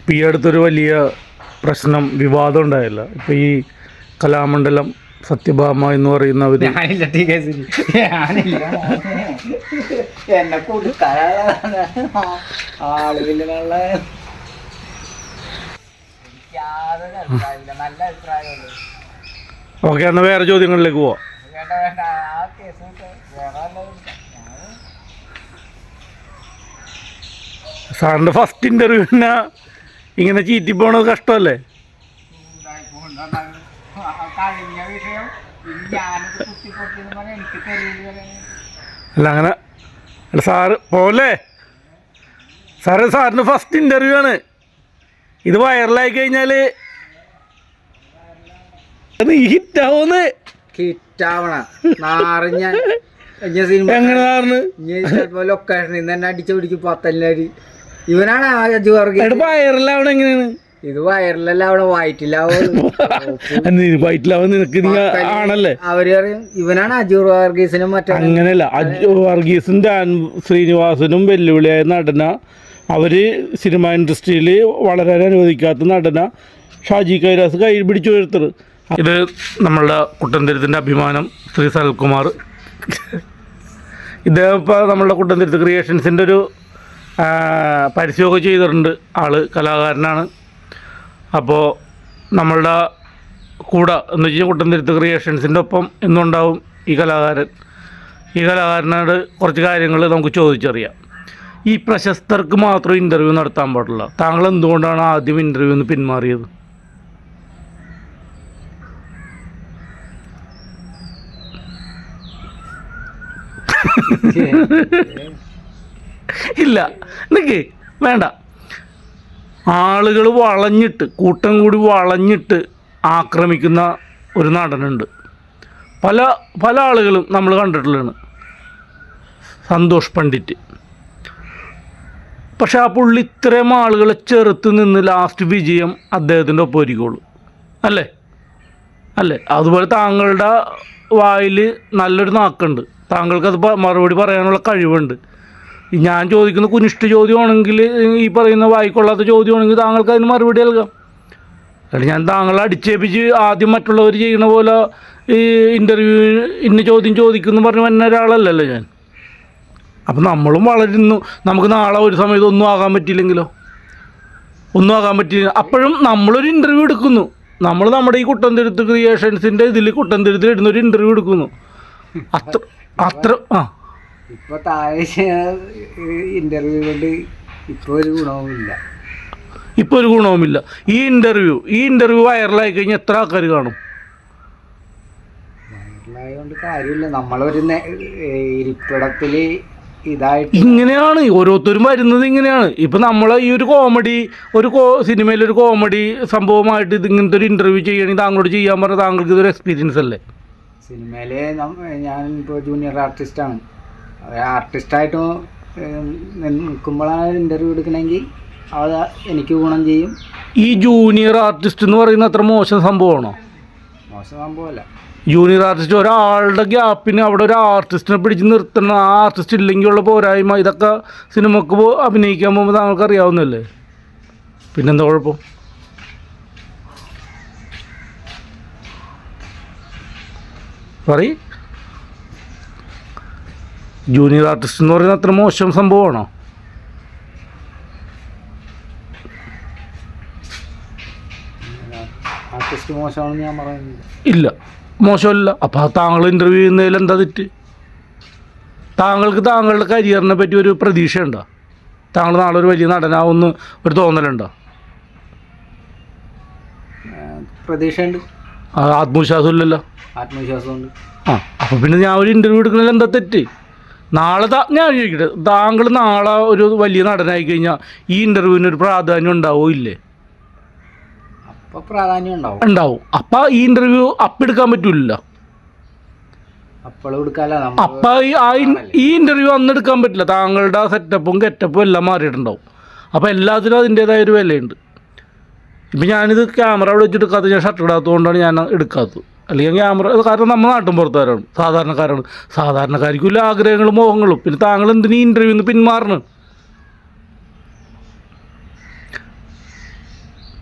ഇപ്പം ഈ അടുത്തൊരു വലിയ പ്രശ്നം വിവാദം ഉണ്ടായില്ല. ഇപ്പം ഈ കലാമണ്ഡലം സത്യഭാമ എന്ന് പറയുന്നവർ എന്നെ ആളുകളിലുള്ള നല്ല അഭിപ്രായമുള്ളൂ. ഓക്കെ, എന്നാൽ വേറെ ചോദ്യങ്ങളിലേക്ക് പോവാം. വേണ്ട ആ കേസ് വേറെ സാറിൻ്റെ ഫസ്റ്റ് ഇൻ്റർവ്യൂവിന് ഇങ്ങനെ ചീറ്റി പോണത് കഷ്ടമല്ലേ? കഴിഞ്ഞ വിഷയം ഞാനത് കുത്തിപ്പൊട്ടിയെന്ന് പറഞ്ഞാൽ എനിക്ക് തെളിവ് അല്ല അങ്ങനെ അല്ല സാറ് പോലെ സാറിന് ഫസ്റ്റ് ഇൻ്റർവ്യൂ ആണ്. ഇത് വൈറലായി കഴിഞ്ഞാൽ ഹിറ്റാവുന്ന് എങ്ങനെ സാറിന് ലൊക്കേഷനിൽ നിന്ന് തന്നെ അടിച്ചു പിടിക്കും പത്തല്ലാരി. ഇവനാണ് വൈറലാവണ എങ്ങനെയാണ്? ഇത് വയറിലല്ല അവിടെ വയറ്റിലാവാൻ നിനക്ക് ആണല്ലേ? അവര് പറയും ഇവനാണ് അജൂർ വർഗീസിനും മറ്റേ. അങ്ങനെയല്ല, അജൂർ വർഗീസും ശ്രീനിവാസനും വെല്ലുവിളിയായ നടന, അവര് സിനിമ ഇൻഡസ്ട്രിയിൽ വളരാൻ അനുവദിക്കാത്ത നടന ഷാജി കൈലാസ് കൈ പിടിച്ചു ഉയർത്തത്. ഇത് നമ്മളുടെ കുട്ടന്തിരത്തിൻ്റെ അഭിമാനം ശ്രീ സൽകുമാർ. ഇദ്ദേഹം ഇപ്പോൾ നമ്മളുടെ കുട്ടന്തിരത്ത് ക്രിയേഷൻസിൻ്റെ ഒരു പരസ്യമൊക്കെ ചെയ്തിട്ടുണ്ട്. ആള് കലാകാരനാണ്. അപ്പോൾ നമ്മളുടെ കൂടെ എന്ന് വെച്ചാൽ കുട്ടന്തിരത്ത് ക്രിയേഷൻസിൻ്റെ ഒപ്പം എന്നുണ്ടാവും ഈ കലാകാരൻ. ഈ കലാകാരനോട് കുറച്ച് കാര്യങ്ങൾ നമുക്ക് ചോദിച്ചറിയാം. ഈ പ്രശസ്തർക്ക് മാത്രം ഇൻ്റർവ്യൂ നടത്താൻ പാടില്ല. താങ്കൾ എന്തുകൊണ്ടാണ് ആദ്യം ഇൻ്റർവ്യൂ നിന്ന് പിന്മാറിയത്? ഇല്ല, നിനക്ക് വേണ്ട. ആളുകൾ വളഞ്ഞിട്ട്, കൂട്ടം കൂടി വളഞ്ഞിട്ട് ആക്രമിക്കുന്ന ഒരു നടനുണ്ട്. പല ആളുകളും നമ്മൾ കണ്ടിട്ടുള്ളതാണ്. സന്തോഷ് പണ്ഡിറ്റ്. പക്ഷെ ആ പുള്ളി ഇത്രയും ആളുകളെ ചെറുത്ത് നിന്ന് ലാസ്റ്റ് വിജയം അദ്ദേഹത്തിൻ്റെ ഒപ്പം ഒരുക്കുള്ളൂ. അല്ലേ? അതുപോലെ താങ്കളുടെ വായിൽ നല്ലൊരു നാക്കുണ്ട്. താങ്കൾക്കത് മറുപടി പറയാനുള്ള കഴിവുണ്ട്. ഞാൻ ചോദിക്കുന്ന കുനിഷ്ഠ ചോദ്യമാണെങ്കിൽ, ഈ പറയുന്ന വായിക്കൊള്ളാത്ത ചോദ്യമാണെങ്കിൽ താങ്കൾക്ക് അതിന് മറുപടി നൽകാം. അല്ല, ഞാൻ താങ്കളെ അടിച്ചേപ്പിച്ച് ആദ്യം മറ്റുള്ളവർ ചെയ്യുന്ന പോലെ ഈ ഇൻ്റർവ്യൂ ഇന്ന ചോദ്യം ചോദിക്കുന്നു പറഞ്ഞ് വന്ന ഒരാളല്ലല്ലോ ഞാൻ. അപ്പം നമ്മളും വളരുന്നു. നമുക്ക് നാളെ ഒരു സമയത്ത് ഒന്നും ആകാൻ പറ്റിയില്ലെങ്കിലോ? അപ്പോഴും നമ്മളൊരു ഇൻ്റർവ്യൂ എടുക്കുന്നു. നമ്മൾ നമ്മുടെ ഈ കുട്ടന്തിരുത്ത് ക്രിയേഷൻസിൻ്റെ ഇതിൽ കുട്ടന്തിരുത്തിൽ ഇടുന്നൊരു ഇൻ്റർവ്യൂ എടുക്കുന്നു. അത്ര ഇപ്പൊ താഴെ ഇന്റർവ്യൂ കൊണ്ട് ഇപ്പോൾ ഒരു ഗുണവുമില്ല. ഈ ഇന്റർവ്യൂ വൈറലായി കഴിഞ്ഞാൽ എത്ര ആൾക്കാർ കാണും? വൈറലായതുകൊണ്ട് കാര്യമില്ല. നമ്മളൊരു ഇരിപ്പിടത്തില് ഇതായിട്ട് ഇങ്ങനെയാണ് ഓരോരുത്തരും വരുന്നത്. ഇങ്ങനെയാണ് ഇപ്പം നമ്മളെ ഈ ഒരു കോമഡി, സിനിമയിലൊരു കോമഡി സംഭവമായിട്ട് ഇങ്ങനത്തെ ഒരു ഇൻ്റർവ്യൂ ചെയ്യണമെങ്കിൽ താങ്കളോട് ചെയ്യാൻ പറഞ്ഞാൽ താങ്കൾക്ക് ഇതൊരു എക്സ്പീരിയൻസ് അല്ലേ? സിനിമയിൽ ഞാനിപ്പോൾ ജൂനിയർ ആർട്ടിസ്റ്റാണ്. ആർട്ടിസ്റ്റായിട്ട് നിൽക്കുമ്പോഴാണ് ഇൻ്റർവ്യൂ എടുക്കണമെങ്കിൽ അത് എനിക്ക് ഗുണം ചെയ്യും. ഈ ജൂനിയർ ആർട്ടിസ്റ്റ് എന്ന് പറയുന്നത് അത്ര മോശം സംഭവമാണോ? മോശം സംഭവമല്ല. ജൂനിയർ ആർട്ടിസ്റ്റ് ഒരാളുടെ ഗ്യാപ്പിന് അവിടെ ഒരു ആർട്ടിസ്റ്റിനെ പിടിച്ച് നിർത്തണം. ആ ആർട്ടിസ്റ്റ് ഇല്ലെങ്കിൽ ഉള്ള പോരായ്മ, ഇതൊക്കെ സിനിമക്ക് അഭിനയിക്കാൻ പോകുമ്പോൾ താങ്കൾക്ക് അറിയാവുന്നല്ലേ? പിന്നെന്താ കുഴപ്പം? ജൂനിയർ ആർട്ടിസ്റ്റ് എന്ന് പറയുന്നത് അത്ര മോശം സംഭവമാണോ? ആർട്ടിസ്റ്റ് മോശമാണെന്ന് ഞാൻ പറയുന്നില്ല. ഇല്ല, മോശമല്ല. അപ്പോൾ താങ്കൾ ഇൻ്റർവ്യൂ ചെയ്യുന്നതിൽ എന്താ തെറ്റ്? താങ്കൾക്ക് താങ്കളുടെ കരിയറിനെ പറ്റി ഒരു പ്രതീക്ഷയുണ്ടോ? താങ്കൾ നാളെ ഒരു വലിയ നടനാവുമെന്ന് ഒരു തോന്നലുണ്ടോ? പ്രതീക്ഷയുണ്ട്. ആത്മവിശ്വാസമില്ലല്ലോ? ആത്മവിശ്വാസമുണ്ട്. അപ്പോൾ പിന്നെ ഞാൻ ഒരു ഇൻ്റർവ്യൂ എടുക്കുന്നതിൽ എന്താ തെറ്റ്? നാളെ ഞാൻ ചോദിക്കട്ടെ, താങ്കൾ നാളെ ഒരു വലിയ നടനായി കഴിഞ്ഞാൽ ഈ ഇൻ്റർവ്യൂവിന് ഒരു പ്രാധാന്യം ഉണ്ടാവോ? ഇല്ലേ? പ്രാധാന്യം ഉണ്ടാവും. അപ്പം ഈ ഇൻ്റർവ്യൂ എടുക്കാൻ പറ്റൂലല്ലോ. അപ്പം ഈ ഇൻ്റർവ്യൂ അന്ന് എടുക്കാൻ പറ്റില്ല. താങ്കളുടെ സെറ്റപ്പും ഗെറ്റപ്പും എല്ലാം മാറിയിട്ടുണ്ടാവും. അപ്പോൾ എല്ലാത്തിനും അതിൻ്റേതായ ഒരു വിലയുണ്ട്. ഇപ്പം ഞാനിത് ക്യാമറ അവിടെ വെച്ച് എടുക്കാത്തത്, ഞാൻ ഷർട്ട് ഇടാത്തതുകൊണ്ടാണ് ഞാൻ എടുക്കാത്തത്. അല്ലെങ്കിൽ ക്യാമറ, കാരണം നമ്മൾ നാട്ടും പുറത്തുകാരാണ്, സാധാരണക്കാരാണ്. സാധാരണക്കാർക്കും ആഗ്രഹങ്ങളും മോഹങ്ങളും. പിന്നെ താങ്കൾ എന്തിനീ ഇൻ്റർവ്യൂന്ന് പിന്മാറണം?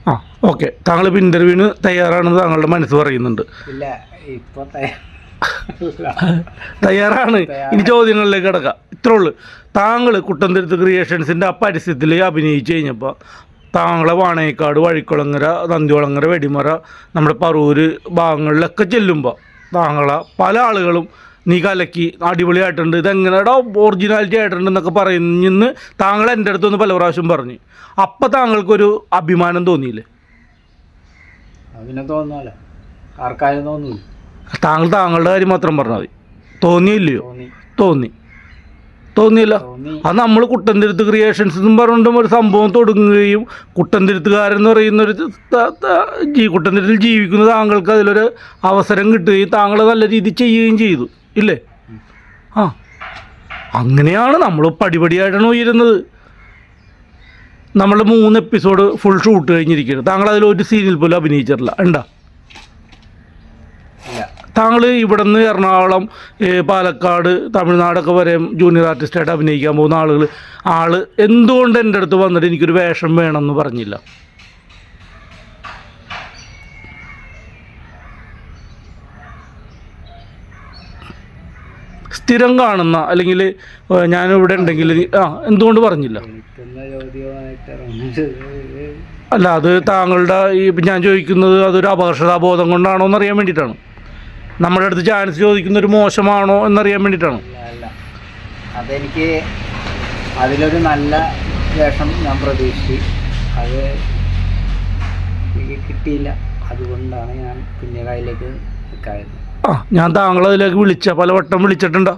ആ ഓക്കെ, താങ്കൾ ഇപ്പോൾ ഇൻ്റർവ്യൂവിന് തയ്യാറാണെന്ന് താങ്കളുടെ മനസ്സ് പറയുന്നുണ്ട്. ഇല്ല, ഇപ്പൊ തയ്യാറാണ്. ഇനി ചോദ്യങ്ങളിലേക്ക് കിടക്കാം. ഇത്രേ ഉള്ളൂ. താങ്കൾ കുട്ടന്തുരുത്ത് ക്രിയേഷൻസിൻ്റെ ആ പരസ്യത്തിൽ അഭിനയിച്ച് കഴിഞ്ഞപ്പോൾ താങ്കളെ വാണേക്കാട്, വഴിക്കുളങ്ങര, നന്ദികുളങ്ങര, വെടിമറ, നമ്മുടെ പറൂര് ഭാഗങ്ങളിലൊക്കെ ചെല്ലുമ്പോൾ താങ്കളെ പല ആളുകളും നീ കലക്കി അടിപൊളിയായിട്ടുണ്ട്, ഇതെങ്ങനെയാടോ ഒറിജിനാലിറ്റി ആയിട്ടുണ്ട് എന്നൊക്കെ പറയുന്നെന്ന് താങ്കൾ എൻ്റെ അടുത്തൊന്ന് പല പ്രാവശ്യം പറഞ്ഞു. അപ്പം താങ്കൾക്കൊരു അഭിമാനം തോന്നിയില്ലേ? അതിനെ തോന്നാലോ, ആർക്കാരും തോന്നൂല. താങ്കൾ താങ്കളുടെ കാര്യം മാത്രം പറഞ്ഞാൽ മതി. തോന്നിയില്ലയോ? തോന്നിയില്ല. അത് നമ്മൾ കുട്ടന്തുരുത്ത് ക്രിയേഷൻസ് എന്നും പറഞ്ഞുകൊണ്ടും ഒരു സംഭവം തുടങ്ങുകയും കുട്ടന്തുരുത്തുകാരെന്ന് പറയുന്നൊരു കുട്ടന്തുരുത്തിൽ ജീവിക്കുന്ന താങ്കൾക്ക് അതിലൊരു അവസരം കിട്ടുകയും താങ്കൾ നല്ല രീതിയിൽ ചെയ്യുകയും ചെയ്തു ഇല്ലേ? ആ, അങ്ങനെയാണ് നമ്മൾ പടിപടിയായിട്ടാണ് ഉയരുന്നത്. നമ്മൾ 3 എപ്പിസോഡ് ഫുൾ ഷൂട്ട് കഴിഞ്ഞിരിക്കുകയാണ്. താങ്കൾ അതിലൊരു സീരിയൽ പോലും അഭിനയിച്ചിട്ടില്ല. ഉണ്ടോ? താങ്കൾ ഇവിടെ നിന്ന് എറണാകുളം, പാലക്കാട്, തമിഴ്നാടൊക്കെ വരെ ജൂനിയർ ആർട്ടിസ്റ്റായിട്ട് അഭിനയിക്കാൻ പോകുന്ന ആൾ എന്തുകൊണ്ട് എൻ്റെ അടുത്ത് വന്നിട്ട് എനിക്കൊരു വേഷം വേണമെന്ന് പറഞ്ഞില്ല? സ്ഥിരം കാണുന്ന അല്ലെങ്കിൽ ഞാനിവിടെ ഉണ്ടെങ്കിൽ എന്തുകൊണ്ട് പറഞ്ഞില്ല? അല്ല, അത് താങ്കളുടെ ഞാൻ ചോദിക്കുന്നത് അതൊരു അപകർഷതാബോധം കൊണ്ടാണോ എന്നറിയാൻ വേണ്ടിയിട്ടാണ്. നമ്മുടെ അടുത്ത് ചാൻസ് ചോദിക്കുന്നൊരു മോശമാണോ എന്നറിയാൻ വേണ്ടിയിട്ടാണ്. അല്ല, അതെനിക്ക് അതിലൊരു നല്ല വേഷം ഞാൻ പ്രതീക്ഷിച്ചു, അത് കിട്ടിയില്ല. അതുകൊണ്ടാണ് ഞാൻ പിന്നെ കയ്യിലേക്ക് നിൽക്കായത്. ഞാൻ താങ്കളതിലേക്ക് പലവട്ടം വിളിച്ചിട്ടുണ്ടോ?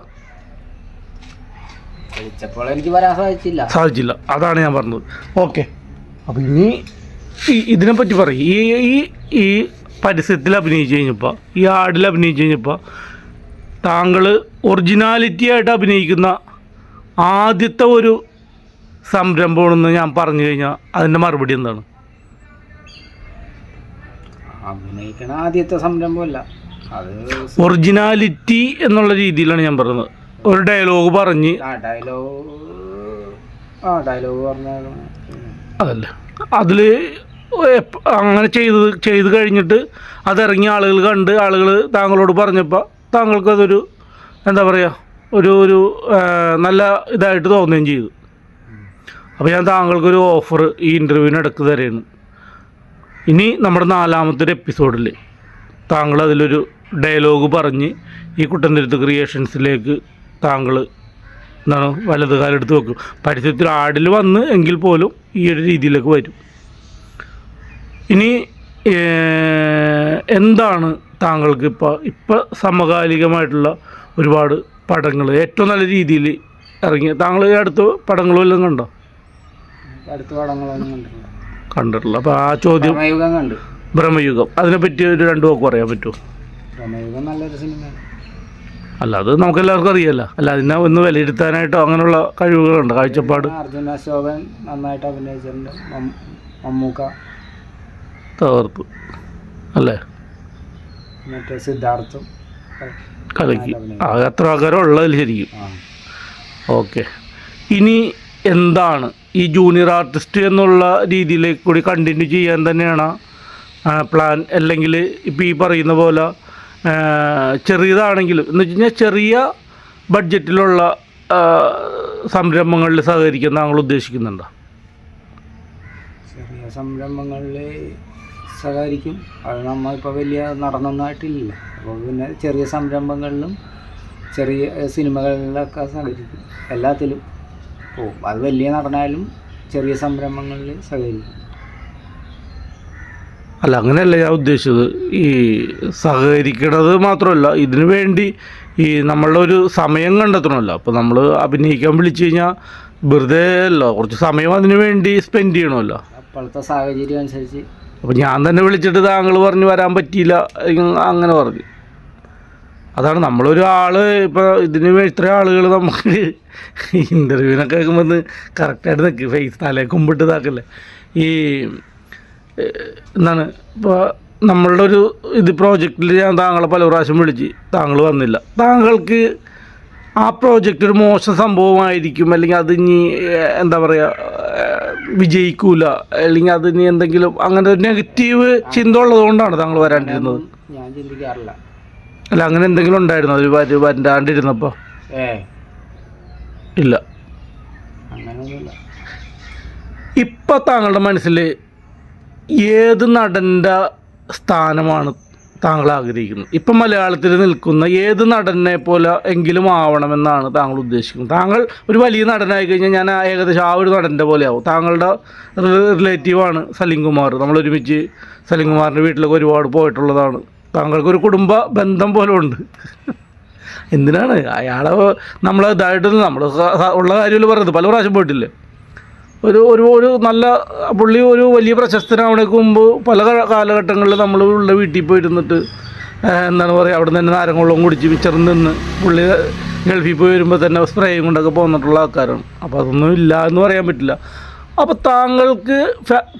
വിളിച്ചപ്പോൾ എനിക്ക് വരാൻ സാധിച്ചില്ല. അതാണ് ഞാൻ പറഞ്ഞത്. ഓക്കെ, അപ്പോൾ ഇനി ഇതിനെപ്പറ്റി പറയും. ഈ പരസ്യത്തിൽ അഭിനയിച്ച് കഴിഞ്ഞപ്പോൾ, ഈ ആഡിൽ അഭിനയിച്ച് കഴിഞ്ഞപ്പോൾ താങ്കൾ ഒറിജിനാലിറ്റി ആയിട്ട് അഭിനയിക്കുന്ന ആദ്യത്തെ ഒരു സംരംഭമാണെന്ന് ഞാൻ പറഞ്ഞു കഴിഞ്ഞാൽ അതിൻ്റെ മറുപടി എന്താണ്? അഭിനയിക്കണ ആദ്യത്തെ സംരംഭമല്ല, അത് ഒറിജിനാലിറ്റി എന്നുള്ള രീതിയിലാണ് ഞാൻ പറയുന്നത്. ഒരു ഡയലോഗ് പറഞ്ഞ് ഡയലോഗ് പറഞ്ഞ അതല്ലേ, അതിൽ അങ്ങനെ ചെയ്ത് കഴിഞ്ഞിട്ട് അതിറങ്ങിയ ആളുകൾ കണ്ട് ആളുകൾ താങ്കളോട് പറഞ്ഞപ്പോൾ താങ്കൾക്കതൊരു എന്താ പറയുക, ഒരു നല്ല ഇതായിട്ട് തോന്നുകയും ചെയ്തു. അപ്പോൾ ഞാൻ താങ്കൾക്കൊരു ഓഫർ ഈ ഇൻ്റർവ്യൂവിന് ഇടയ്ക്ക് തരുകയാണ്. ഇനി നമ്മുടെ 4ാമത്തെ ഒരു എപ്പിസോഡിൽ താങ്കൾ അതിലൊരു ഡയലോഗ് പറഞ്ഞ് ഈ കുട്ടന്തുരുത്ത് ക്രിയേഷൻസിലേക്ക് താങ്കൾ എന്താണ് വലത് കാലെടുത്ത് വെക്കും. പരസ്യത്തിൽ ആഡിൽ വന്ന് എങ്കിൽ പോലും ഈ ഒരു രീതിയിലേക്ക് വരും. ഇനി എന്താണ് താങ്കൾക്ക് ഇപ്പോൾ സമകാലികമായിട്ടുള്ള ഒരുപാട് പടങ്ങൾ ഏറ്റവും നല്ല രീതിയിൽ ഇറങ്ങി താങ്കൾ അടുത്ത പടങ്ങൾ വല്ലതും കണ്ടോ? അടുത്ത പടങ്ങളൊന്നും കണ്ടിട്ടില്ല. അപ്പോൾ ആ ചോദ്യം, ബ്രഹ്മയുഗം, അതിനെപ്പറ്റി ഒരു 2 വാക്ക് പറയാൻ പറ്റുമോ? ബ്രഹ്മയുഗം നല്ലൊരു സിനിമയാണ്. അല്ല, അത് നമുക്കെല്ലാവർക്കും അറിയാമല്ലോ. അല്ല, അതിനെ ഒന്ന് വിലയിരുത്താനായിട്ടോ അങ്ങനെയുള്ള കഴിവുകളുണ്ട്, കാഴ്ചപ്പാട്? അർജുന അശോകൻ നന്നായിട്ട് അഭിനയിച്ചിട്ടുണ്ട്. മമ്മൂക്ക തകർത്തു അല്ലേ? മറ്റേ സിദ്ധാർത്ഥും കലക്കി. എത്ര ആൾക്കാരും ഉള്ളതിൽ ശരിക്കും. ഓക്കെ, ഇനി എന്താണ് ഈ ജൂനിയർ ആർട്ടിസ്റ്റ് എന്നുള്ള രീതിയിലേക്ക് കൂടി കണ്ടിന്യൂ ചെയ്യാൻ തന്നെയാണ് പ്ലാൻ? അല്ലെങ്കിൽ ഇപ്പോൾ ഈ പറയുന്ന പോലെ ചെറിയതാണെങ്കിലും എന്ന് വെച്ച് കഴിഞ്ഞാൽ ചെറിയ ബഡ്ജറ്റിലുള്ള സംരംഭങ്ങളിൽ സഹകരിക്കാൻ താങ്കൾ ഉദ്ദേശിക്കുന്നുണ്ടോ? ചെറിയ സംരംഭങ്ങളിൽ സഹകരിക്കും. അത് നമ്മളിപ്പോൾ വലിയ നടനൊന്നായിട്ടില്ല. അപ്പോൾ പിന്നെ ചെറിയ സംരംഭങ്ങളിലും ചെറിയ സിനിമകളിലൊക്കെ സഹകരിക്കും. എല്ലാത്തിലും പോവും. അത് വലിയ നടനായാലും ചെറിയ സംരംഭങ്ങളിൽ സഹകരിക്കും. അല്ല, അങ്ങനെയല്ല ഞാൻ ഉദ്ദേശിച്ചത്. ഈ സഹകരിക്കണത് മാത്രമല്ല, ഇതിനു വേണ്ടി ഈ നമ്മളുടെ ഒരു സമയം കണ്ടെത്തണമല്ലോ. അപ്പോൾ നമ്മൾ അഭിനയിക്കാൻ വിളിച്ചു കഴിഞ്ഞാൽ വെറുതെ അല്ല, കുറച്ച് സമയം അതിനു വേണ്ടി സ്പെൻഡ് ചെയ്യണമല്ലോ. അപ്പോഴത്തെ സാഹചര്യം അനുസരിച്ച്. അപ്പോൾ ഞാൻ തന്നെ വിളിച്ചിട്ട് താങ്കൾ പറഞ്ഞ് വരാൻ പറ്റിയില്ല അങ്ങനെ പറഞ്ഞു. അതാണ് നമ്മളൊരു ആൾ ഇപ്പോൾ ഇതിന് ഇത്ര ആളുകൾ നമുക്ക് ഇൻ്റർവ്യൂവിനൊക്കെ കേൾക്കുമ്പോൾ കറക്റ്റായിട്ട് നിൽക്കും, ഫേസ് തലേ കുമ്പിട്ട് ഇതാക്കല്ലേ. ഈ എന്താണ് ഇപ്പോൾ നമ്മളുടെ ഒരു പ്രോജക്റ്റിൽ ഞാൻ താങ്കളെ പല പ്രാവശ്യം വിളിച്ച് താങ്കൾ വന്നില്ല. താങ്കൾക്ക് ആ പ്രോജക്റ്റ് ഒരു മോശം സംഭവമായിരിക്കും, അല്ലെങ്കിൽ അത് ഇനി എന്താ പറയുക വിജയിക്കൂല, അല്ലെങ്കിൽ അതിന് എന്തെങ്കിലും അങ്ങനെ ഒരു നെഗറ്റീവ് ചിന്ത ഉള്ളത് കൊണ്ടാണ് താങ്കൾ വരാണ്ടിരുന്നത്? ഞാൻ ചിന്തിക്കാറില്ല. അല്ല, അങ്ങനെ എന്തെങ്കിലും ഉണ്ടായിരുന്നോ ഒരു വരാണ്ടിരുന്നപ്പോൾ? ഇല്ല, അങ്ങനെയൊന്നുമില്ല. ഇപ്പം താങ്കളുടെ മനസ്സിൽ ഏത് നടൻ്റെ സ്ഥാനമാണ് താങ്കൾ ആഗ്രഹിക്കുന്നത്? ഇപ്പം മലയാളത്തിൽ നിൽക്കുന്ന ഏത് നടനെ പോലെ എങ്കിലും ആവണമെന്നാണ് താങ്കൾ ഉദ്ദേശിക്കുന്നത്? താങ്കൾ ഒരു വലിയ നടനായി കഴിഞ്ഞാൽ ഞാൻ ഏകദേശം ആ ഒരു നടൻ്റെ പോലെ ആവും. താങ്കളുടെ റിലേറ്റീവാണ് സലീം കുമാർ. നമ്മളൊരുമിച്ച് സലീം കുമാറിൻ്റെ വീട്ടിലൊക്കെ ഒരുപാട് പോയിട്ടുള്ളതാണ്. താങ്കൾക്കൊരു കുടുംബ ബന്ധം പോലെ ഉണ്ട്. എന്തിനാണ് അയാളെ നമ്മൾ ഇതായിട്ടൊന്നും നമ്മൾ ഉള്ള കാര്യമല്ല പറയുന്നത്, പല പ്രാവശ്യം പോയിട്ടില്ലേ? ഒരു നല്ല പുള്ളി ഒരു വലിയ പ്രശസ്തനാവണേക്ക് മുമ്പ് പല കാലഘട്ടങ്ങളിൽ നമ്മൾ ഉള്ള വീട്ടിൽ പോയിരുന്നിട്ട് എന്താണ് പറയുക, അവിടെ നിന്ന് തന്നെ നാരങ്ങ കുടിച്ച് മിച്ചറിൽ നിന്ന് പുള്ളി ഗൾഫിൽ പോയി വരുമ്പോൾ തന്നെ സ്പ്രേയും കൊണ്ടൊക്കെ പോന്നിട്ടുള്ള ആൾക്കാരാണ്. അപ്പോൾ അതൊന്നും ഇല്ല എന്ന് പറയാൻ പറ്റില്ല. അപ്പോൾ താങ്കൾക്ക്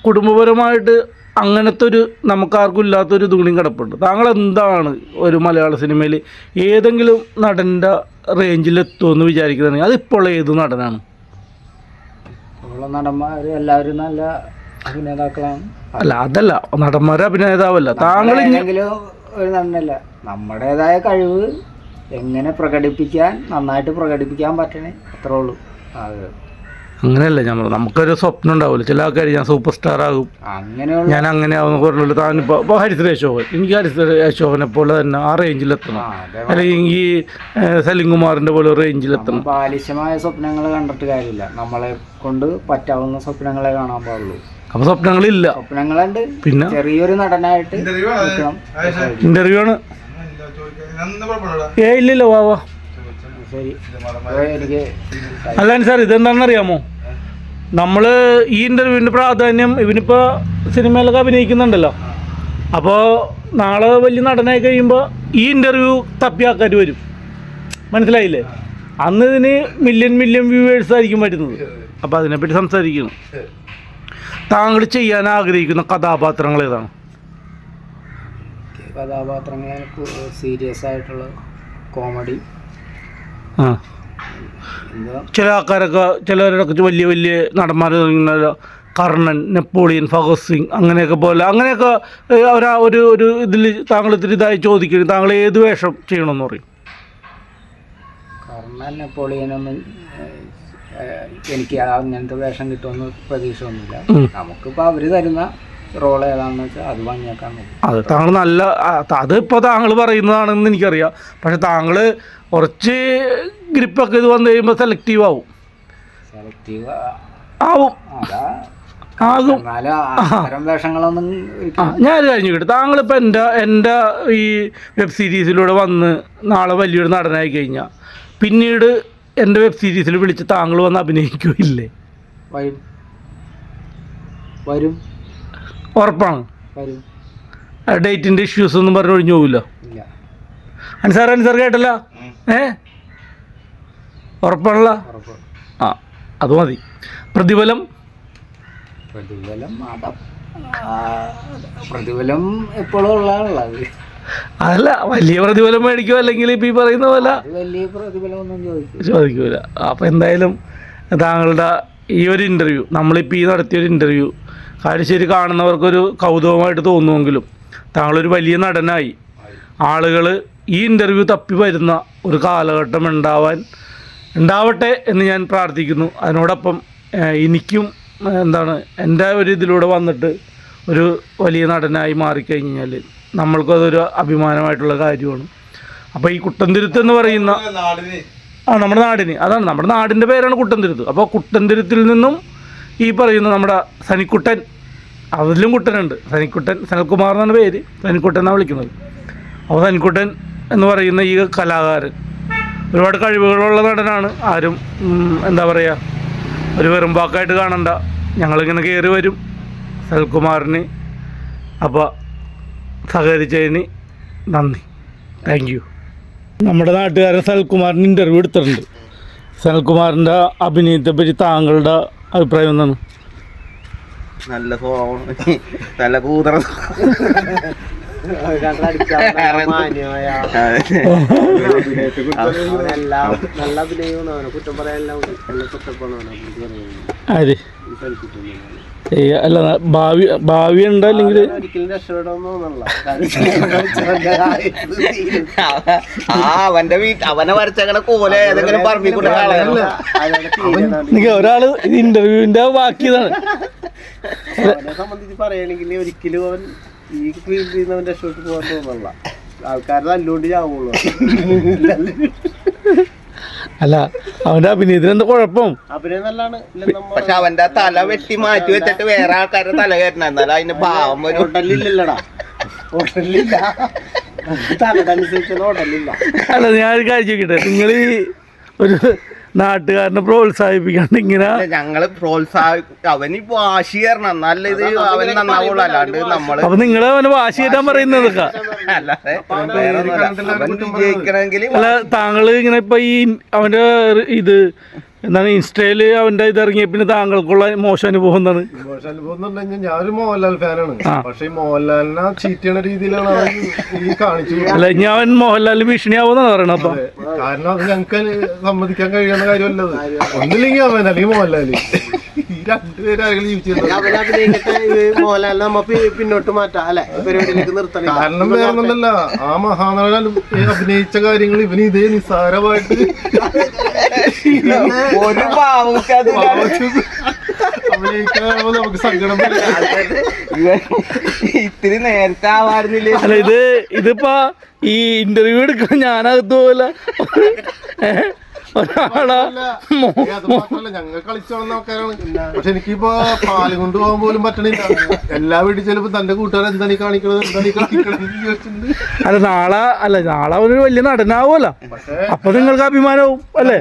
കുടുംബപരമായിട്ട് അങ്ങനത്തെ ഒരു നമുക്കാർക്കും ഇല്ലാത്തൊരു ഇതുകൂടിയും കിടപ്പുണ്ട്. താങ്കൾ എന്താണ് ഒരു മലയാള സിനിമയിൽ ഏതെങ്കിലും നടൻ്റെ റേഞ്ചിലെത്തുമെന്ന് വിചാരിക്കുന്നതാണെങ്കിൽ അതിപ്പോൾ ഏത് നടനാണ്? ഉള്ള നടന്മാർ എല്ലാവരും നല്ല അഭിനേതാക്കളാണ്. അല്ല, അതല്ല, നടന്മാരെ അഭിനേതാവല്ല. താങ്കൾ ഒരു നടനല്ല, നമ്മുടേതായ കഴിവ് എങ്ങനെ പ്രകടിപ്പിക്കാൻ, നന്നായിട്ട് പ്രകടിപ്പിക്കാൻ പറ്റണേ, അത്രേ ഉള്ളൂ. അത് അങ്ങനെയല്ല, നമുക്കൊരു സ്വപ്നം ഉണ്ടാവില്ല ചില ആൾക്കാർ, ഞാൻ സൂപ്പർ സ്റ്റാർ ആകും, അങ്ങനെയുള്ള ഞാൻ അങ്ങനെ ആവുന്ന പറഞ്ഞുള്ളൂ. താനിപ്പോൾ ഹരിശ്രീ അശോകൻ, എനിക്ക് ഹരിശ്രീ അശോകനെ പോലെ തന്നെ ആ റേഞ്ചിലെത്തണം, അല്ലെങ്കിൽ സലീം കുമാറിൻ്റെ പോലെ റേഞ്ചിലെത്തണം. ബാലിശമായ സ്വപ്നങ്ങൾ കണ്ടിട്ട് കാര്യമില്ല, നമ്മളെ കൊണ്ട് പറ്റാവുന്ന സ്വപ്നങ്ങളെ കാണാൻ പാടുള്ളൂ. അപ്പോൾ സ്വപ്നങ്ങളില്ല, സ്വപ്നങ്ങളുണ്ട്. പിന്നെ ചെറിയൊരു നടനായിട്ട് ഇന്റർവ്യൂ ആണ്. ഇല്ലില്ല, വാ. ശരി, എനിക്ക് അല്ല സാർ, ഇതെന്താണെന്ന് അറിയാമോ? നമ്മൾ ഈ ഇൻ്റർവ്യൂവിൻ്റെ പ്രാധാന്യം, ഇവനിപ്പോൾ സിനിമയിലൊക്കെ അഭിനയിക്കുന്നുണ്ടല്ലോ, അപ്പോൾ നാളെ വലിയ നടനായി കഴിയുമ്പോൾ ഈ ഇൻ്റർവ്യൂ തപ്പി ആൾക്കാർ വരും, മനസ്സിലായില്ലേ? അന്ന് ഇതിന് മില്യൺ വ്യൂവേഴ്സ് ആയിരിക്കും വരുന്നത്. അപ്പോൾ അതിനെപ്പറ്റി സംസാരിക്കണം. താങ്കൾ ചെയ്യാൻ ആഗ്രഹിക്കുന്ന കഥാപാത്രങ്ങൾ ഏതാണ്? കഥാപാത്രങ്ങൾ സീരിയസ് ആയിട്ടുള്ള കോമഡി. ചില ആൾക്കാരൊക്കെ ചിലരൊക്കെ വലിയ നടന്മാർ, കർണൻ, നെപ്പോളിയൻ, ഭഗത് സിംഗ് അങ്ങനെയൊക്കെ പോലെ, അങ്ങനെയൊക്കെ ഒരു ഇതിൽ താങ്കൾ ഇത്തിരി ഇതായി ചോദിക്കുന്നത്, താങ്കൾ ഏത് വേഷം ചെയ്യണമെന്ന് പറയും? കർണൻ, നെപ്പോളിയനൊന്നും എനിക്ക് അങ്ങനത്തെ വേഷം കിട്ടുമെന്ന് പ്രതീക്ഷ ഒന്നുമില്ല. നമുക്കിപ്പോൾ അവർ തരുന്ന റോൾ ഏതാണെന്ന് വെച്ചാൽ അത് ഭംഗിയാക്കാൻ നോക്കും. അത് താങ്കൾ നല്ല, അതിപ്പോൾ താങ്കൾ പറയുന്നതാണെന്ന് എനിക്കറിയാം. പക്ഷെ താങ്കൾ കുറച്ച് ഗ്രിപ്പൊക്കെ ഇത് വന്നു കഴിയുമ്പോൾ സെലക്റ്റീവ് ആവും. വേഷങ്ങളൊന്നും ഞാൻ കഴിഞ്ഞു കിട്ടും. താങ്കളിപ്പോൾ എൻ്റെ ഈ വെബ് സീരീസിലൂടെ വന്ന് നാളെ വലിയൊരു നടനായി കഴിഞ്ഞാൽ പിന്നീട് എൻ്റെ വെബ് സീരീസിൽ വിളിച്ച് താങ്കൾ വന്ന് അഭിനയിക്കുകയില്ലേ? വരും, ഉറപ്പാണ്. ഡേറ്റിൻ്റെ ഇഷ്യൂസ് ഒന്നും പറഞ്ഞു ഒഴിഞ്ഞു പോവില്ല. അനുസാർ കേട്ടല്ല? ഉറപ്പാണല്ലോ? ആ, അത് മതി. പ്രതിഫലം എപ്പോഴും ഉള്ളത്. അതല്ല, വലിയ പ്രതിഫലം മേടിക്കുമോ, അല്ലെങ്കിൽ ഇപ്പം ഈ പറയുന്ന പോലെ വലിയ പ്രതിഫലമൊന്നും ചോദിക്കൂല. അപ്പോൾ എന്തായാലും താങ്കളുടെ ഈ ഒരു ഇൻ്റർവ്യൂ, നമ്മളിപ്പോൾ ഈ നടത്തിയൊരു ഇൻ്റർവ്യൂ കാഴ്ചശേരി കാണുന്നവർക്കൊരു കൗതുകമായിട്ട് തോന്നുമെങ്കിലും താങ്കളൊരു വലിയ നടനായി ആളുകൾ ഈ ഇൻ്റർവ്യൂ തപ്പി വരുന്ന ഒരു കാലഘട്ടം ഉണ്ടാവട്ടെ എന്ന് ഞാൻ പ്രാർത്ഥിക്കുന്നു. അതിനോടൊപ്പം എനിക്കും എൻ്റെ ഒരു ഇതിലൂടെ വന്നിട്ട് ഒരു വലിയ നടനായി മാറിക്കഴിഞ്ഞാൽ നമ്മൾക്കതൊരു അഭിമാനമായിട്ടുള്ള കാര്യമാണ്. അപ്പോൾ ഈ കുട്ടന്തുരുത്ത് എന്ന് പറയുന്ന നമ്മുടെ നാടിന്, അതാണ് നമ്മുടെ നാടിൻ്റെ പേരാണ് കുട്ടന്തുരുത്ത്. അപ്പോൾ കുട്ടന്തുരുത്തിൽ നിന്നും ഈ പറയുന്ന നമ്മുടെ സനിക്കുട്ടൻ, അതിലും കുട്ടനുണ്ട്, സനൽകുമാർ എന്നാണ് പേര്, സനിക്കുട്ടൻ എന്നാണ് വിളിക്കുന്നത്. അപ്പോൾ സനിക്കുട്ടൻ എന്ന് പറയുന്ന ഈ കലാകാരൻ ഒരുപാട് കഴിവുകളുള്ള നടനാണ്. ആരും എന്താ പറയുക, ഒരു വെറുമ്പാക്കായിട്ട് കാണണ്ട. ഞങ്ങളിങ്ങനെ കയറി വരും സനൽകുമാറിന്. അപ്പോൾ സഹകരിച്ചതിന് നന്ദി, താങ്ക് യു. നമ്മുടെ നാട്ടുകാരൻ സനൽകുമാറിന് ഇൻ്റർവ്യൂ എടുത്തിട്ടുണ്ട്. സനൽകുമാറിൻ്റെ അഭിനയത്തെപ്പറ്റി താങ്കളുടെ അഭിപ്രായം എന്താണ്? നല്ല കൂതറ നല്ല അഭിനയവും കുറ്റം പറയാനെല്ലാം അതെ അല്ല ഭാവി ഉണ്ടോ അല്ലെങ്കിൽ ഒരിക്കലും രക്ഷപ്പെടാൻ അവനെ വരച്ചങ്ങനെ കോല ഏതെങ്കിലും പറമ്പിക്കൂടെ ഒരാള് ഇന്റർവ്യൂവിന്റെ ബാക്കിയതാണ്. അവനെ സംബന്ധിച്ച് പറയുകയാണെങ്കിൽ ഒരിക്കലും അവൻ ഈ ഫീൽഡിൽ നിന്ന് അവൻ രക്ഷപ്പെട്ട് പോകാൻ തോന്നുന്നില്ല. ആൾക്കാർ തല്ലുകൊണ്ട് ചാവുള്ളൂ. അല്ല അവന്റെ അഭിനയത്തിന് എന്താ കുഴപ്പം? അഭിനയം നല്ലതാണ്. പക്ഷെ അവന്റെ തല വെട്ടി മാറ്റി വെച്ചിട്ട് വേറെ ആൾക്കാരുടെ തല കയറ്റണം. എന്നാലും അതിന് പാവം ഒരു ഹോട്ടലില്ലല്ലടാ, ഹോട്ടലില്ല, തലക്കനുസരിച്ചുള്ള ഹോട്ടലില്ല. അല്ല ഞാനൊരു കാര്യം ചോദിക്കട്ടെ, നിങ്ങൾ ഒരു നാട്ടുകാരനെ പ്രോത്സാഹിപ്പിക്കാണ്ട് ഇങ്ങനെ ഞങ്ങള് അവന് വാശി കയറണം, എന്നാലും ഇത് അവന് നന്നാവുള്ളൂ. അല്ലാണ്ട് നമ്മള് അപ്പൊ നിങ്ങള് അവന് വാശി കയറ്റാൻ പറയുന്നതൊക്കെ അല്ലാതെ അവൻ വിജയിക്കണമെങ്കിൽ അല്ല. താങ്കള് ഇങ്ങനെ ഇപ്പൊ ഈ അവന്റെ ഇത് എന്താണ് ഇൻസ്റ്റയില് അവന്റെ ഇത് ഇറങ്ങിയ പിന്നെ താങ്കൾക്കുള്ള മോശം അനുഭവം എന്താണ്? മോശം അനുഭവം എന്ന് പറഞ്ഞു കഴിഞ്ഞാൽ ഞാനൊരു മോഹൻലാൽ ഫാനാണ്. പക്ഷെ ഈ മോഹൻലാലിനെ ചീറ്റ് ചെയ്യണ രീതിയിലാണ് അവൻ ഈ കാണിച്ചു. അല്ല ഞാൻ മോഹൻലാലിന് ഭീഷണിയാവുന്നാണ് പറയണത്. അപ്പൊ കാരണം അത് ഞങ്ങൾക്ക് സമ്മതിക്കാൻ കഴിയുന്ന കാര്യമല്ലത്. ഒന്നില്ലെങ്കിൽ അവൻ അല്ലെങ്കിൽ മോഹൻലാല്, ഈ രണ്ടുപേരാരെങ്കിലും ജീവിച്ചിരുന്നത്. മോഹൻലാലിനെ നമ്മ പിന്നോട്ട് മാറ്റാം അല്ലെ, പരിപാടിയിലേക്ക് നിർത്തണം. കാരണം വേറൊന്നുമല്ല, ആ മഹാനടൻ അഭിനയിച്ച കാര്യങ്ങൾ ഇവന് ഇതേ നിസ്സാരമായിട്ട് ഒരു അഭിനയിക്കാനാകുമ്പോ നമുക്ക് സങ്കടം ഇത്തിരി നേരത്തെ ആവാറുന്നില്ലേ? അല്ല ഇതിപ്പോ ഈ ഇന്റർവ്യൂ എടുക്കാൻ ഞാനകത്ത് പോലെ ഒരാളാ അത് മാത്രല്ല, ഞങ്ങൾ കളിച്ചു വന്ന ആൾക്കാരാണ്. പക്ഷെ എനിക്കിപ്പോ പാലും കൊണ്ട് പോകാൻ പോലും പറ്റണില്ല. എല്ലാ വീട്ടിൽ ചിലപ്പോ തന്റെ കൂട്ടുകാർ എന്താണ് ഈ കാണിക്കണത്, എന്താണ് ഈ കാണിക്കണത് ചോദിച്ചിട്ടുണ്ട്. അല്ല നാളെ അവനൊരു വലിയ നടനാവുമല്ലോ, അപ്പൊ നിങ്ങൾക്ക് അഭിമാനവും അല്ലേ?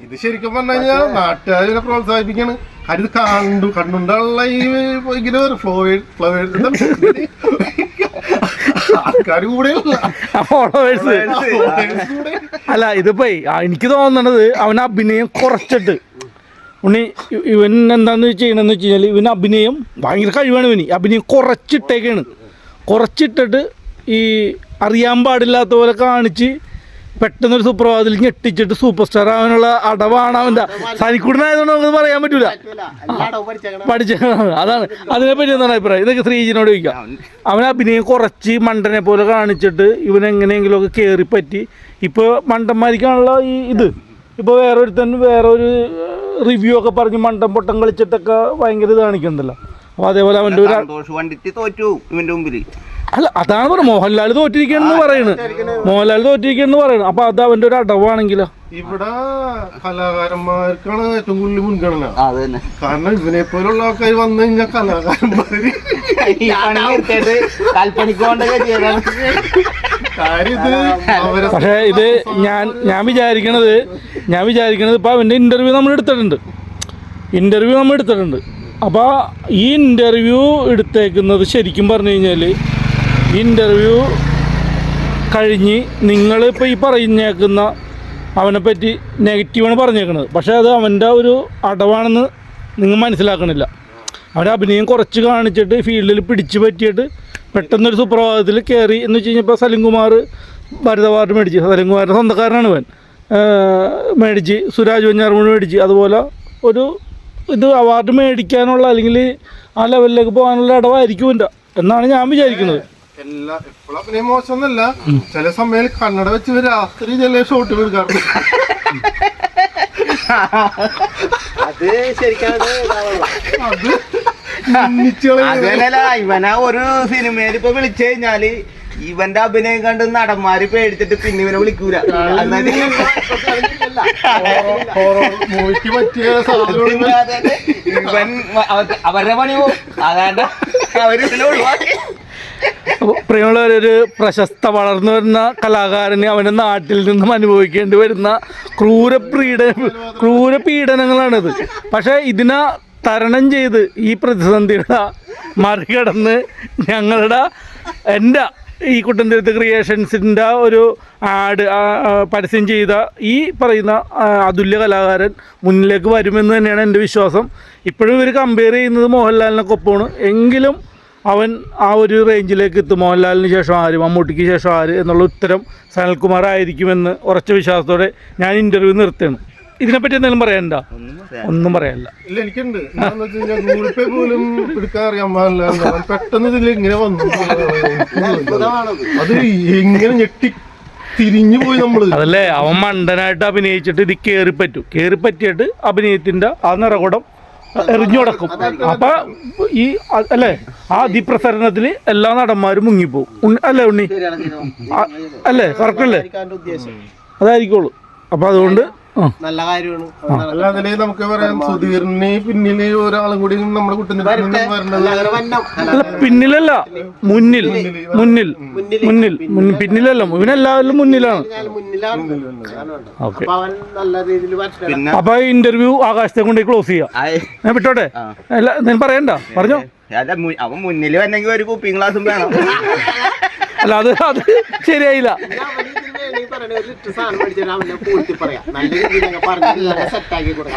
ഇത് ശരിക്കും പറഞ്ഞു കഴിഞ്ഞാൽ നാട്ടുകാരെ പ്രോത്സാഹിപ്പിക്കാണ്. കാര്യം ഇത് കണ്ടുകൊണ്ടുള്ള ഈ ഇങ്ങനെ ആൾക്കാർ കൂടെ ഫോളോവേഴ്സ്. അല്ല ഇതിപ്പോ എനിക്ക് തോന്നണത് അവൻ അഭിനയം കുറച്ചിട്ട് ഇവൻ എന്താന്ന് ചെയ്യണമെന്ന് വെച്ച് കഴിഞ്ഞാൽ ഇവന് അഭിനയം ഭയങ്കര കഴിവാണ്. ഇവന് അഭിനയം കുറച്ചിട്ടിട്ട് ഈ അറിയാൻ പാടില്ലാത്ത പോലെ കാണിച്ച് പെട്ടെന്നൊരു സുപ്രഭാതത്തിൽ ഞെട്ടിച്ചിട്ട് സൂപ്പർ സ്റ്റാർ ആവാനുള്ള അടവാണ് അവൻ്റെ. സനിക്കുടനായതുകൊണ്ട് നമുക്ക് പറയാൻ പറ്റൂല, പഠിച്ച അതാണ്. അതിനെപ്പറ്റി എന്താണ് അഭിപ്രായം? ഇതൊക്കെ ശ്രീജിനോട് ചോദിക്കാം. അവൻ അഭിനയം കുറച്ച് മണ്ടനെ പോലെ കാണിച്ചിട്ട് ഇവനെങ്ങനെയെങ്കിലുമൊക്കെ കയറിപ്പറ്റി ഇപ്പോൾ മണ്ടന്മാർക്കാണല്ലോ ഈ ഇത്. ഇപ്പോൾ വേറൊരു റിവ്യൂ ഒക്കെ പറഞ്ഞ് മണ്ടൻ പൊട്ടം കളിച്ചിട്ടൊക്കെ ഭയങ്കര ഇത് കാണിക്കുന്നുണ്ടല്ലോ. അപ്പോൾ അതേപോലെ അവൻ്റെ ഒരു തോറ്റു ഇവന്റെ മുമ്പിൽ. അല്ല അതാണ് പറയുന്നത്, മോഹൻലാൽ തോറ്റിരിക്കണെന്ന് പറയുന്നത്. അപ്പൊ അത് അവന്റെ ഒരു അടവാണെങ്കിലോ? ഇവിടെ കലാകാരന്മാർക്കാണ് ഏറ്റവും കൂടുതൽ മുൻഗണന. കാരണം ഇവനെ പോലുള്ള ആൾക്കാർ വന്നു കഴിഞ്ഞാൽ കലാകാരന്മാര് പക്ഷെ ഇത് ഞാൻ വിചാരിക്കണത് ഇപ്പൊ അവന്റെ ഇന്റർവ്യൂ നമ്മൾ എടുത്തിട്ടുണ്ട്. അപ്പോൾ ഈ ഇൻ്റർവ്യൂ എടുത്തേക്കുന്നത് ശരിക്കും പറഞ്ഞു കഴിഞ്ഞാൽ ഇൻ്റർവ്യൂ കഴിഞ്ഞ് നിങ്ങളിപ്പോൾ ഈ പറഞ്ഞേക്കുന്ന അവനെപ്പറ്റി നെഗറ്റീവാണ് പറഞ്ഞേക്കുന്നത്. പക്ഷേ അത് അവൻ്റെ ഒരു അടവാണെന്ന് നിങ്ങൾ മനസ്സിലാക്കണില്ല. അവൻ്റെ അഭിനയം കുറച്ച് കാണിച്ചിട്ട് ഫീൽഡിൽ പിടിച്ചു പറ്റിയിട്ട് പെട്ടെന്നൊരു സുപ്രഭാതത്തിൽ കയറി എന്ന് വെച്ച് കഴിഞ്ഞപ്പോൾ സലിംകുമാർ ഭാരത അവാർഡ് മേടിച്ച്, സലിംകുമാറിൻ്റെ സ്വന്തക്കാരനാണ് ഇവൻ, മേടിച്ച്, സുരാജ് വെഞ്ഞാറമൂട് മേടിച്ച്. അതുപോലെ ഒരു ഇത് അവാർഡ് മേടിക്കാനുള്ള അല്ലെങ്കിൽ ആ ലെവലിലേക്ക് പോകാനുള്ള ഇടവായിരിക്കും എൻ്റെ എന്നാണ് ഞാൻ വിചാരിക്കുന്നത്. എപ്പോഴും അഭിനയം മോശമൊന്നുമല്ല. ചില സമയം കണ്ണട വെച്ച് രാത്രി ചില ഷോട്ട് എടുക്കാറുണ്ട്. അത് ശരിക്കും ഇവനാ ഒരു സിനിമയിൽ ഇപ്പൊ വിളിച്ചു കഴിഞ്ഞാല് ഇവന്റെ അഭിനയം കണ്ട് നടന്മാര് പേടിച്ചിട്ട് പിന്നെ ഇവനെ വിളിക്കൂല. ഇവൻ അവരുടെ പണി പോവും, അതാണ്ട് അവര് ഇതിനെ ഒഴിവാക്കി. പ്രിയമുള്ളവരൊരു പ്രശസ്ത വളർന്നു വരുന്ന കലാകാരന് അവൻ്റെ നാട്ടിൽ നിന്നും അനുഭവിക്കേണ്ടി വരുന്ന ക്രൂര പീഡനങ്ങളാണിത്. പക്ഷേ ഇതിനെ തരണം ചെയ്ത് ഈ പ്രതിസന്ധികളെ മറികടന്ന് എൻ്റെ ഈ കുട്ടൻതുരുത്ത് ക്രിയേഷൻസിൻ്റെ ഒരു പരസ്യം ചെയ്ത ഈ പറയുന്ന അതുല്യ കലാകാരൻ മുന്നിലേക്ക് വരുമെന്ന് തന്നെയാണ് എൻ്റെ വിശ്വാസം. ഇപ്പോഴും ഇവർ കമ്പയർ ചെയ്യുന്നത് മോഹൻലാലിനൊക്കൊപ്പമാണ്. എങ്കിലും അവൻ ആ ഒരു റേഞ്ചിലേക്ക് എത്തും. മോഹൻലാലിന് ശേഷം ആര്, മമ്മൂട്ടിക്ക് ശേഷം ആര് എന്നുള്ള ഉത്തരം സനൽകുമാർ ആയിരിക്കുമെന്ന് ഉറച്ച വിശ്വാസത്തോടെ ഞാൻ ഇൻ്റർവ്യൂ നിർത്തുകയാണ്. ഇതിനെപ്പറ്റി എന്തെങ്കിലും പറയാനുണ്ടോ? ഒന്നും പറയാനില്ല. ഇല്ല, എനിക്കുണ്ട്. എന്താന്ന് വെച്ച് കഴിഞ്ഞാൽ ഗൂഗിൾ പേ പോലും എടുക്കാൻ അറിയാൻ പാടില്ല. പെട്ടെന്ന് ഇതിൽ ഇങ്ങനെ വന്നു, അത് എങ്ങനെ ഞെട്ടി തിരിഞ്ഞു പോയി നമ്മള്. അതല്ലേ, അവൻ മണ്ടനായിട്ട് അഭിനയിച്ചിട്ട് ഇത് കയറി പറ്റിയിട്ട് അഭിനയത്തിന്റെ ആ നിറകുടം എറിഞ്ഞു കൊടുക്കും. അപ്പൊ ഈ അല്ലേ ആ അതിപ്രസരണത്തിൽ എല്ലാ നടന്മാരും മുങ്ങിപ്പോവും. അല്ലേ ഉണ്ണി? അല്ലേ, കറക്റ്റല്ലേ? അതായിരിക്കുള്ളൂ. അപ്പൊ അതുകൊണ്ട് നല്ല കാര്യമാണ്. അല്ല, അതില് നമുക്ക് പറയാം, സുധീറിന് പിന്നില് ഒരാളും കൂടി നമ്മുടെ കുട്ടൻ്റെ പിന്നിലല്ല, മുന്നിൽ. പിന്നിലല്ല, ഇവനെല്ലാവരും മുന്നിലാണ്. ഓക്കെ, അപ്പൊ ഇന്റർവ്യൂ ആകാശത്തെ കൊണ്ട് ക്ലോസ് ചെയ്യാം. ഞാൻ വിട്ടോട്ടെ? അല്ല, ഞാൻ പറയണ്ട, പറഞ്ഞോ. അവൻ മുന്നിൽ വന്നെങ്കിൽ ഒരു കുപ്പിങ് ഗ്ലാസും വേണം. അല്ല, അത് ശരിയായില്ല.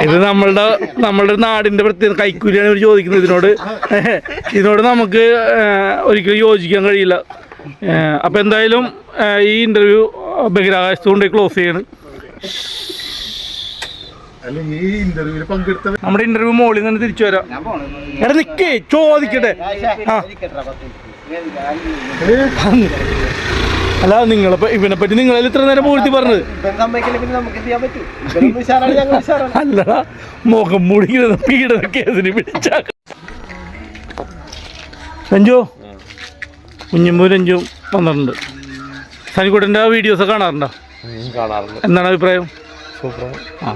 ഇത് നമ്മളുടെ നാടിന്റെ പ്രത്യേക കൈക്കൂലിയാണ് ഇവർ ചോദിക്കുന്നത്. ഇതിനോട് നമുക്ക് ഒരിക്കലും യോജിക്കാൻ കഴിയില്ല. അപ്പൊ എന്തായാലും ഈ ഇന്റർവ്യൂ ബഹിരാകാശത്ത് കൊണ്ട് ക്ലോസ് ചെയ്യാണ്. നമ്മുടെ ഇന്റർവ്യൂ മോളിൽ നിന്ന് തിരിച്ചു വരാം. എടാ നിക്കേ, ചോദിക്കട്ടെ. അല്ല, നിങ്ങളിപ്പോ ഇവനെ പറ്റി നിങ്ങളെ ഇത്ര നേരം പൂഴ്ത്തി പറഞ്ഞത് അല്ലടാ, മുഖം മൂടിക്കുന്നത് പീഡന കേസിന് പിടിച്ചാ. രഞ്ജു, കുഞ്ഞുമ്പൂ രഞ്ജു വന്നിട്ടുണ്ട്. സനിക്കുട്ടൻ്റെ ആ വീഡിയോസ് കാണാറുണ്ടോ? എന്താണ് അഭിപ്രായം? ആ,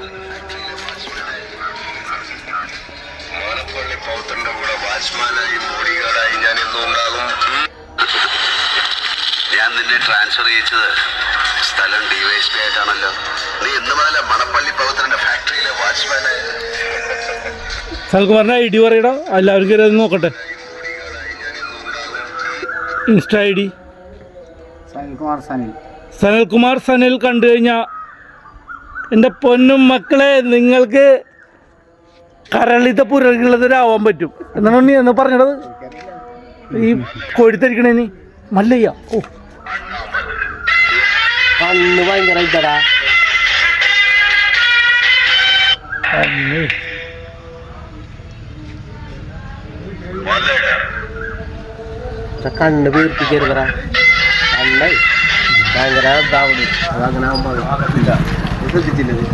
ഞാൻ നിന്നെ ട്രാൻസ്ഫർ ചെയ്യിച്ചത് സ്ഥലം ഡിവൈഎസ്പി ആയിട്ടാണല്ലോ. നീ ഇന്ന് മുതലേ മണപ്പള്ളി പൗത്രന്റെ ഫാക്ടറിയിലെ വാച്ച്മാന്. സനൽകുമാറിന്റെ ഐ ഡി പറയടാ, എല്ലാവരും കയറി അത് നോക്കട്ടെ. Insta I D Sanalkumar Sanil കണ്ടു കഴിഞ്ഞാൽ എൻ്റെ പൊന്നും മക്കളെ, നിങ്ങൾക്ക് കരളിത പുരകളാവാൻ പറ്റും. എന്നാണ് നീ എന്ന് പറഞ്ഞത്? ഈ കോഴിത്തരിക്കണേ നീ മല്ലയ്യ. ഓ, കണ്ണ് ഭയങ്കര ഇതടാ. കണ്ണ് വീർപ്പിക്കരുതടാ. കണ്ണേ ഭയങ്കര ഇതാവുന്നു. അതങ്ങനെ ആകുമ്പോൾ ശ്രദ്ധിച്ചില്ലത്.